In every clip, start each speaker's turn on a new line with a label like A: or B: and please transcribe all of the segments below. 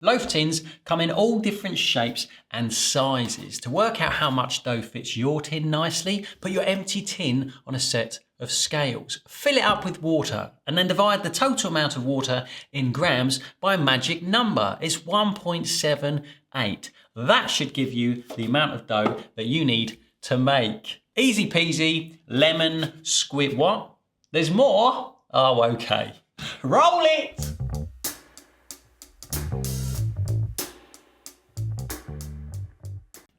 A: Loaf tins come in all different shapes and sizes. To work out how much dough fits your tin nicely, put your empty tin on a set of scales. Fill it up with water and then divide the total amount of water in grams by a magic number. It's 1.78. That should give you the amount of dough that you need to make. Easy peasy, lemon, squid. What? There's more? Oh, okay. Roll it!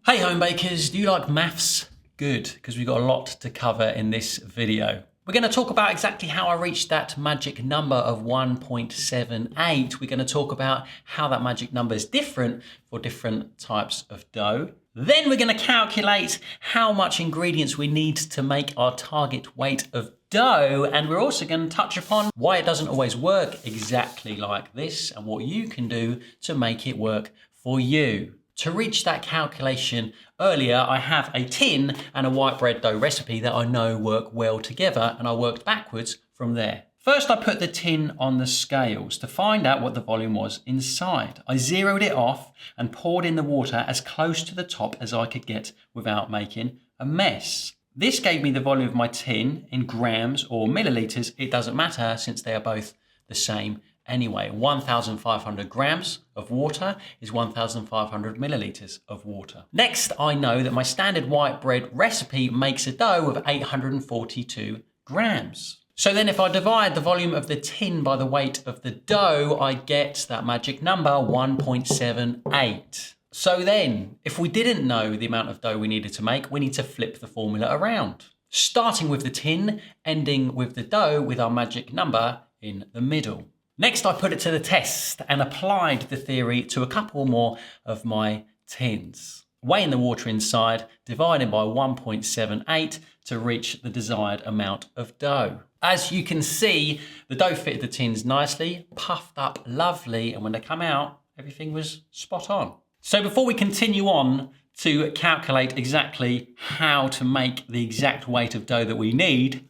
A: Hey home bakers, do you like maths? Good, because we've got a lot to cover in this video. We're going to talk about exactly how I reached that magic number of 1.78. We're going to talk about how that magic number is different for different types of dough. Then we're going to calculate how much ingredients we need to make our target weight of dough. And we're also going to touch upon why it doesn't always work exactly like this and what you can do to make it work for you. To reach that calculation earlier, I have a tin and a white bread dough recipe that I know work well together, and I worked backwards from there. First, I put the tin on the scales to find out what the volume was inside. I zeroed it off and poured in the water as close to the top as I could get without making a mess. This gave me the volume of my tin in grams or milliliters. It doesn't matter since they are both the same anyway. 1,500 grams of water is 1,500 milliliters of water. Next, I know that my standard white bread recipe makes a dough of 842 grams. So then if I divide the volume of the tin by the weight of the dough, I get that magic number 1.78. So then, if we didn't know the amount of dough we needed to make, we need to flip the formula around. Starting with the tin, ending with the dough with our magic number in the middle. Next, I put it to the test and applied the theory to a couple more of my tins. Weighing the water inside, dividing by 1.78 to reach the desired amount of dough. As you can see, the dough fitted the tins nicely, puffed up lovely, and when they come out, everything was spot on. So before we continue on to calculate exactly how to make the exact weight of dough that we need,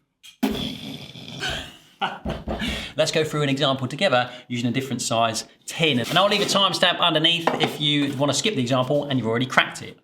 A: let's go through an example together using a different size tin. And I'll leave a timestamp underneath if you want to skip the example and you've already cracked it.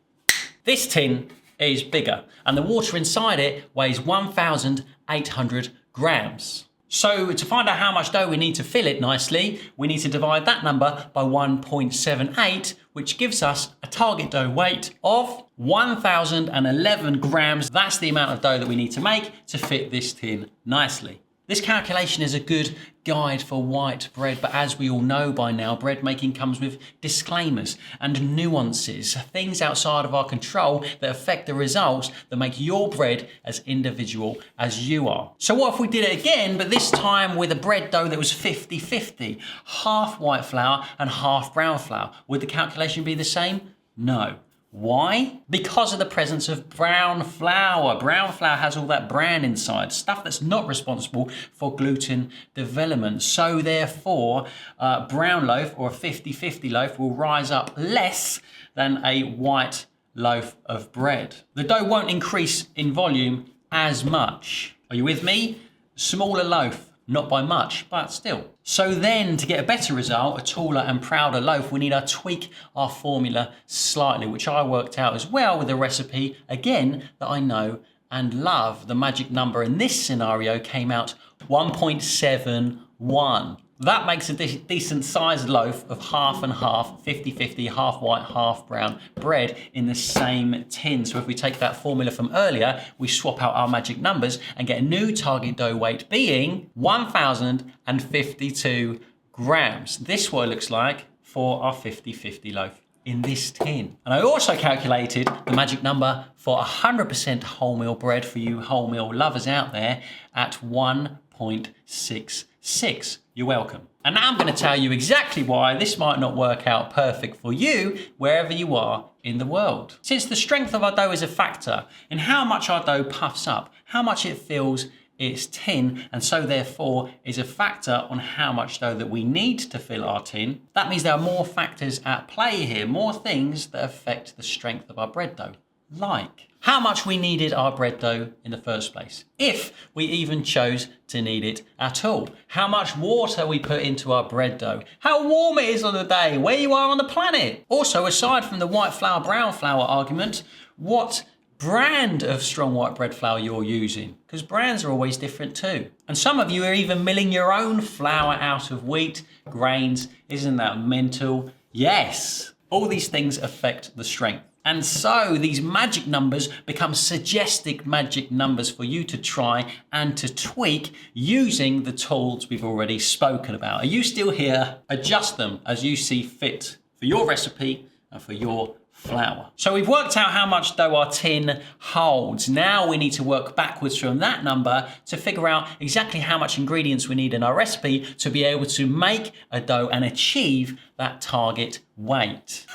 A: This tin is bigger and the water inside it weighs 1,800 grams. So to find out how much dough we need to fill it nicely, we need to divide that number by 1.78, which gives us a target dough weight of 1,011 grams. That's the amount of dough that we need to make to fit this tin nicely. This calculation is a good guide for white bread, but as we all know by now, bread making comes with disclaimers and nuances, things outside of our control that affect the results that make your bread as individual as you are. So what if we did it again, but this time with a bread dough that was 50-50, half white flour and half brown flour? Would the calculation be the same? No. Why? Because of the presence of brown flour. Brown flour has all that bran inside, stuff that's not responsible for gluten development. So therefore, brown loaf or a 50-50 loaf will rise up less than a white loaf of bread. The dough won't increase in volume as much. Are you with me? Smaller loaf. Not by much, but still. So then to get a better result, a taller and prouder loaf, we need to tweak our formula slightly, which I worked out as well with a recipe, again, that I know and love. The magic number in this scenario came out 1.71. That makes a decent sized loaf of half and half, 50-50, half white, half brown bread in the same tin. So if we take that formula from earlier, we swap out our magic numbers and get a new target dough weight being 1,052 grams. This is what it looks like for our 50-50 loaf in this tin. And I also calculated the magic number for 100% wholemeal bread for you wholemeal lovers out there at 1.66. You're welcome. And now I'm going to tell you exactly why this might not work out perfect for you wherever you are in the world. Since the strength of our dough is a factor in how much our dough puffs up, how much it fills its tin, and so therefore is a factor on how much dough that we need to fill our tin, that means there are more factors at play here, more things that affect the strength of our bread dough. like? How much we needed our bread dough in the first place, if we even chose to need it at all. How much water we put into our bread dough. How warm it is on the day, where you are on the planet. Also, aside from the white flour, brown flour argument, what brand of strong white bread flour you're using, because brands are always different too. And some of you are even milling your own flour out of wheat grains. Isn't that mental? Yes. All these things affect the strength. And so these magic numbers become suggested magic numbers for you to try and to tweak using the tools we've already spoken about. Are you still here? Adjust them as you see fit for your recipe and for your flour. So we've worked out how much dough our tin holds. Now we need to work backwards from that number to figure out exactly how much ingredients we need in our recipe to be able to make a dough and achieve that target weight.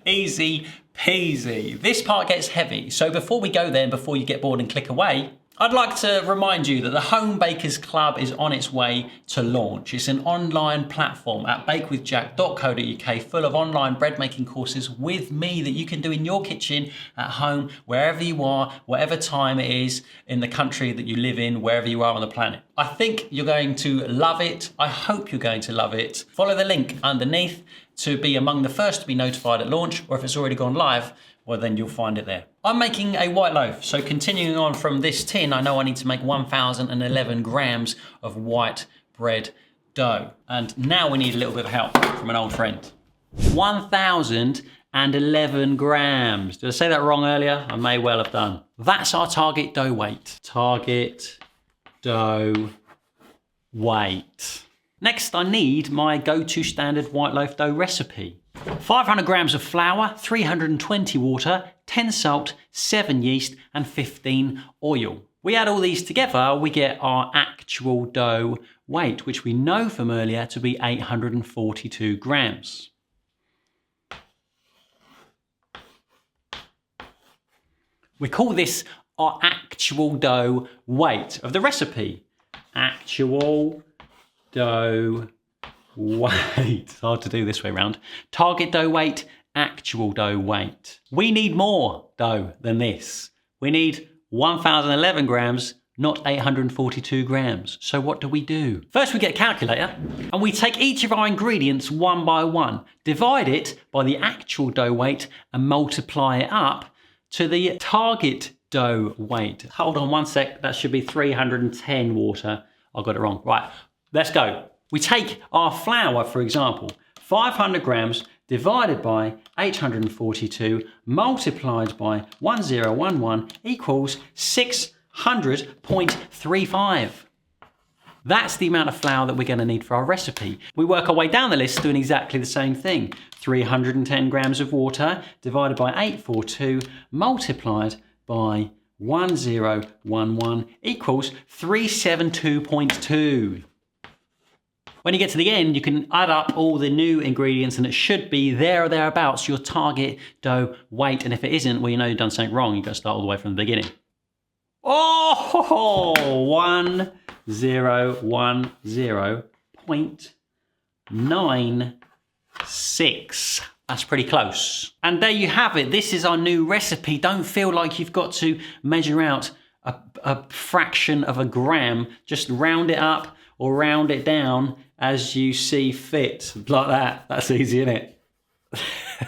A: Easy peasy. This part gets heavy. So before we go there, and before you get bored and click away, I'd like to remind you that the Home Bakers Club is on its way to launch. It's an online platform at bakewithjack.co.uk full of online bread making courses with me that you can do in your kitchen, at home, wherever you are, whatever time it is in the country that you live in, wherever you are on the planet. I think you're going to love it. I hope you're going to love it. Follow the link underneath to be among the first to be notified at launch, or if it's already gone live, well then you'll find it there. I'm making a white loaf, so continuing on from this tin, I know I need to make 1,011 grams of white bread dough. And now we need a little bit of help from an old friend. 1,011 grams. Did I say that wrong earlier? I may well have done. That's our target dough weight. Target dough weight. Next, I need my go-to standard white loaf dough recipe. 500 grams of flour, 320 water, 10 salt, 7 yeast, and 15 oil. We add all these together, we get our actual dough weight, which we know from earlier to be 842 grams. We call this our actual dough weight of the recipe. Actual dough weight. It's hard to do this way around. Target dough weight, actual dough weight. We need more dough than this. We need 1,011 grams, not 842 grams. So what do? First we get a calculator and we take each of our ingredients one by one, divide it by the actual dough weight and multiply it up to the target dough weight. Hold on one sec, that should be 310 water. I got it wrong. Right, let's go. We take our flour, for example, 500 grams divided by 842 multiplied by 1011 equals 600.35. That's the amount of flour that we're going to need for our recipe. We work our way down the list doing exactly the same thing. 310 grams of water divided by 842 multiplied by 1011 equals 372.2. When you get to the end, you can add up all the new ingredients and it should be there or thereabouts your target dough weight. And if it isn't, well, you know you've done something wrong. You've got to start all the way from the beginning. Oh, 1010.96. That's pretty close. And there you have it. This is our new recipe. Don't feel like you've got to measure out a fraction of a gram. Just round it up or round it down as you see fit. Like that. That's easy, isn't it?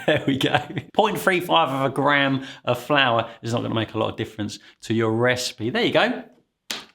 A: There we go. 0.35 of a gram of flour is not going to make a lot of difference to your recipe. There you go.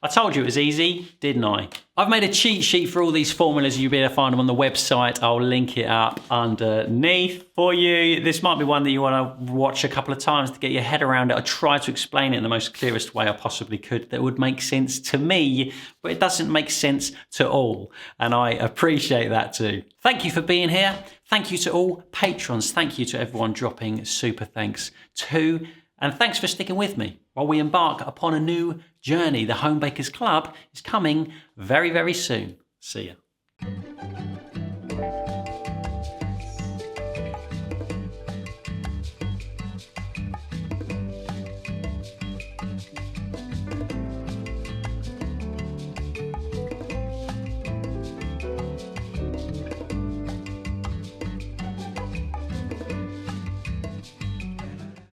A: I told you it was easy, didn't I? I've made a cheat sheet for all these formulas. You'll be able to find them on the website. I'll link it up underneath for you. This might be one that you want to watch a couple of times to get your head around it. I try to explain it in the most clearest way I possibly could that would make sense to me, but it doesn't make sense to all. And I appreciate that too. Thank you for being here. Thank you to all patrons. Thank you to everyone dropping super thanks too. And thanks for sticking with me while we embark upon a new journey. The Home Bakers Club is coming very, very soon. See ya.